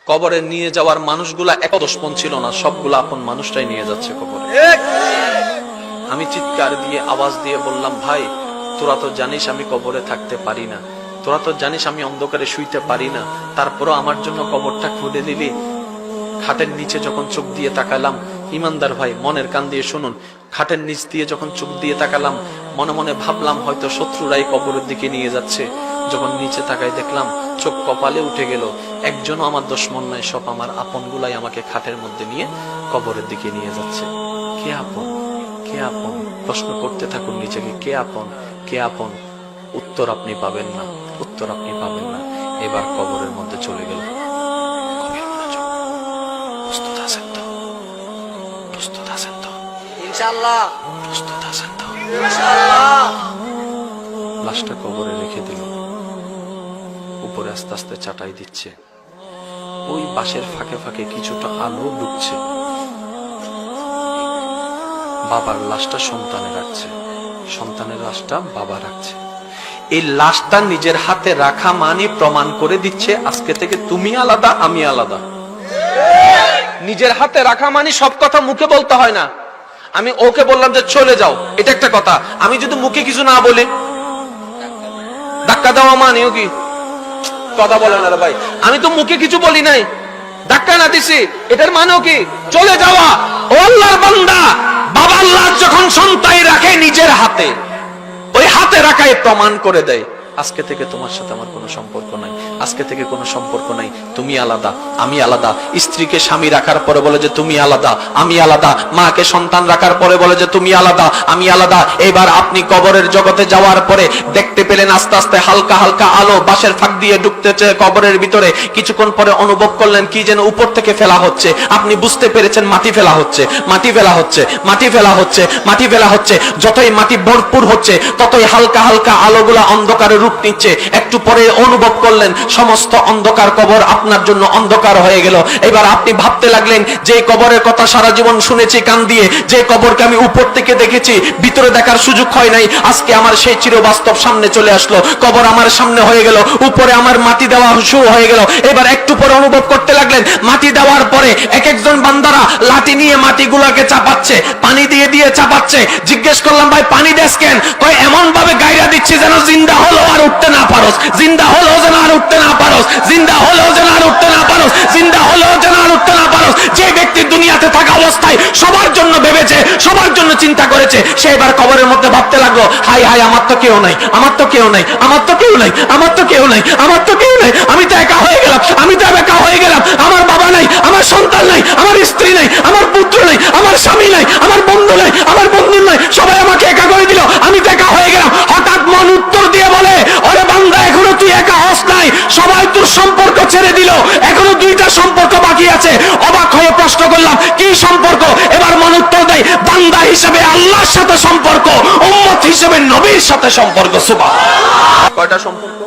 কবরে নিয়ে যাওয়ার মানুষগুলা এক দশপন ছিল না, সবগুলা আপন মানুষটাই নিয়ে যাচ্ছে কবরে। আমি চিৎকার দিয়ে আওয়াজ দিয়ে বললাম, ভাই তোরা তো জানিস আমি কবরে থাকতে পারি না, তোরা তো জানিস আমি অন্ধকারে শুইতে পারি না, তারপরও আমার জন্য কবরটা খুঁড়ে দিলি। খাটের নিচে যখন চোখ দিয়ে তাকালাম, ইমানদার ভাই মনের কান দিয়ে শুনুন, খাটের নিচ দিয়ে যখন চোখ দিয়ে তাকালাম, মনে মনে ভাবলাম হয়তো শত্রুরাই কবরের দিকে নিয়ে যাচ্ছে। যখন নিচে তাকাই দেখলাম চোখ কপালে উঠে গেল, একজনও আমার দুশমন নয়, সব আমার আপনগুলাই আমাকে খাটের মধ্যে নিয়ে কবরের দিকে নিয়ে যাচ্ছে। কে আপন, কে আপন? প্রশ্ন করতে থাকুন নিজেকে, কে আপন, কে আপন? উত্তর আপনি পাবেন না, উত্তর আপনি পাবেন না। এবার কবরের মধ্যে চলে গেল। গভীর মনোযোগ। প্রস্তুত আছেন তো? প্রস্তুত আছেন তো? ইনশাআল্লাহ। প্রস্তুত আছেন তো? ইনশাআল্লাহ। লাশটা কবরে রেখে দিল। উপরে আস্তে আস্তে চাটাই দিচ্ছে। ওই বাঁশের ফাঁকে ফাঁকে কিছুটা আলো ঢুকছে। বাবার লাশটা সন্তানে রাখছে, সন্তানের লাশটা বাবা রাখছে। এই লাশটা নিজের হাতে রাখা মানে প্রমাণ করে দিচ্ছে আজকে থেকে তুমি আলাদা, আমি আলাদা। নিজের হাতে রাখা মানে সব কথা মুখে বলতে হয় না। আমি ওকে বললাম যে চলে যাও, এটা একটা কথা। আমি যদি মুখে কিছু না বলি, ধাক্কা দেওয়া মানেও কি? কথা বলে না রে ভাই। আমি তো মুখে কিছু বলি নাই, ধাক্কা না দিছি, এটার মানেও কি? চলে যাওয়া। ও আল্লাহর বান্দা, বাবা আল্লাহ যখন সন্তান রাখে নিজের হাতে, ওই হাতে রাখায় প্রমাণ করে দেয় আজকে থেকে তোমার সাথে আমার কোনো সম্পর্ক নাই, আজকে থেকে কোনো সম্পর্ক নাই, তুমি আলাদা, আমি আলাদা। স্ত্রীকে স্বামী রাখার পরে বলে যে তুমি আলাদা, আমি আলাদা। মাকে সন্তান রাখার পরে বলে যে তুমি আলাদা, আমি আলাদা। এবার আপনি কবরের জগতে যাওয়ার পরে দেখতে পেলেন আস্তে আস্তে হালকা হালকা আলো বাঁশের ফাঁক দিয়ে ঢুকতেছে কবরের ভিতরে। কিছুক্ষণ পরে অনুভব করলেন কি যেন উপর থেকে ফেলা হচ্ছে। আপনি বুঝতে পেরেছেন মাটি ফেলা হচ্ছে, মাটি ফেলা হচ্ছে, মাটি ফেলা হচ্ছে, মাটি ফেলা হচ্ছে। যতই মাটি ভরপুর হচ্ছে ততই হালকা হালকা আলোগুলা অন্ধকারে রূপ নিচ্ছে। একটু পরে অনুভব করলেন সমস্ত অন্ধকার কবর আপনার জন্য অন্ধকার হয়ে গেল। এবার আপনি ভাবতে লাগলেন যে কবরের কথা সারা জীবন শুনেছি কান দিয়ে, যে কবরকে আমি উপর থেকে দেখেছি, ভিতরে দেখার সুযোগ হয় নাই, আজকে আমার সেই চিরবাস্তব সামনে চলে আসলো। কবর আমার সামনে হয়ে গেল, উপরে আমার মাটি দেওয়া শুরু হয়ে গেল। এবার একটু পরে অনুভব করতে লাগলেন মাটি দেওয়ার পরে এক একজন বান্দারা লাঠি নিয়ে মাটিগুলোকে চাপাচ্ছে, পানি দিয়ে দিয়ে চাপাচ্ছে। জিজ্ঞেস করলাম ভাই পানি দেস কেন? কয় এমন ভাবে গায়রা দিচ্ছে যেন জিন্দা হলো আর উঠতে না পারোস, জিন্দা হলো যেন আর উঠতে না পারোস, জিন্দা হলো যেন আর উঠতে না পারোস, জিন্দা হলো যেন আর উঠতে না পারোস। যে ব্যক্তি দুনিয়াতে থাকা অবস্থায় সবার জন্য ভেবেছে, সবার জন্য চিন্তা করেছে, সে এবার কবরের মধ্যে ভাবতে লাগলো হাই হাই আমার তো কেউ নাই, আমার তো কেউ নাই, আমার তো কেউ নাই, আমার তো কেউ নাই, আমার তো কেউ নাই, আমি তো একা হয়ে গেলাম, আমি তো একা হয়ে গেলাম। আমার বাবা নাই, আমার সন্তান নাই, আমার স্ত্রী নাই, আমার পুত্র নাই, আমার স্বামী নাই, আমার বন্ধু নাই, আমার বন্ধু নাই, সবাই আমাকে একা করে দিল, আমি তো একা হয়ে গেলাম। হঠাৎ মন উত্তর দিয়ে বলে ওরে বান্দা এখনো তুই একা হস নাই, সবাই তোর সম্পর্ক ছেড়ে দিল, এখনো দুইটা সম্পর্ক বাকি আছে। অবাক হয়ে প্রশ্ন করলাম কি সম্পর্ক? এবার মন উত্তর দেয় বান্দা হিসেবে আল্লাহর সাথে সম্পর্ক, উম্মত হিসেবে নবীর সাথে সম্পর্ক। সুবহানাল্লাহ। কয়টা সম্পর্ক?